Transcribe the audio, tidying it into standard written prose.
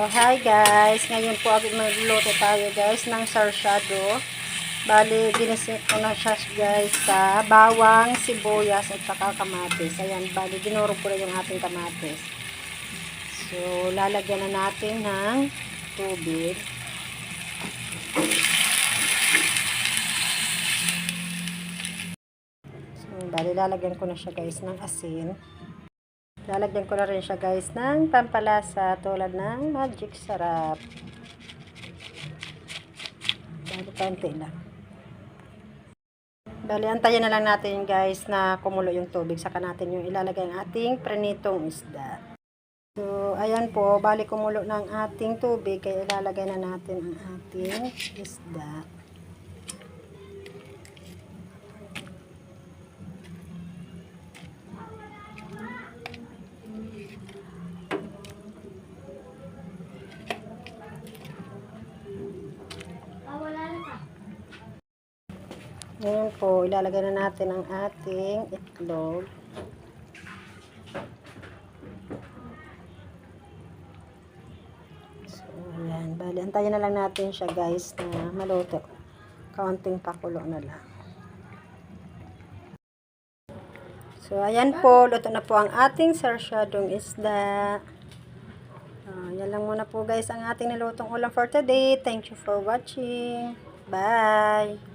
Hi guys, ngayon po magluluto tayo guys ng sarsyado. Bali, ginisit ko na siya guys sa bawang, sibuyas at saka kamatis. Ayan, bali, dinurog ko na yung ating kamatis. So, lalagyan na natin ng tubig. So, bali, lalagyan ko na siya guys ng asin. Lalagyan ko na rin siya guys ng pampalasa tulad ng Magic Sarap. Bali, konti lang. Bali, antayin na lang natin guys na kumulo yung tubig. Saka natin yung ilalagay ang ating prinitong isda. So, ayan po. Bali, kumulo ng ating tubig. Kaya ilalagay na natin ang ating isda. Ngayon po, ilalagay na natin ang ating itlog. So, ayan. Bali, antayin na lang natin siya guys na maluto. Kaunting pakulo na lang. So, ayan po. Luto na po ang ating sarsyadong isda. Yan lang muna po guys ang ating nilutong ulam for today. Thank you for watching. Bye!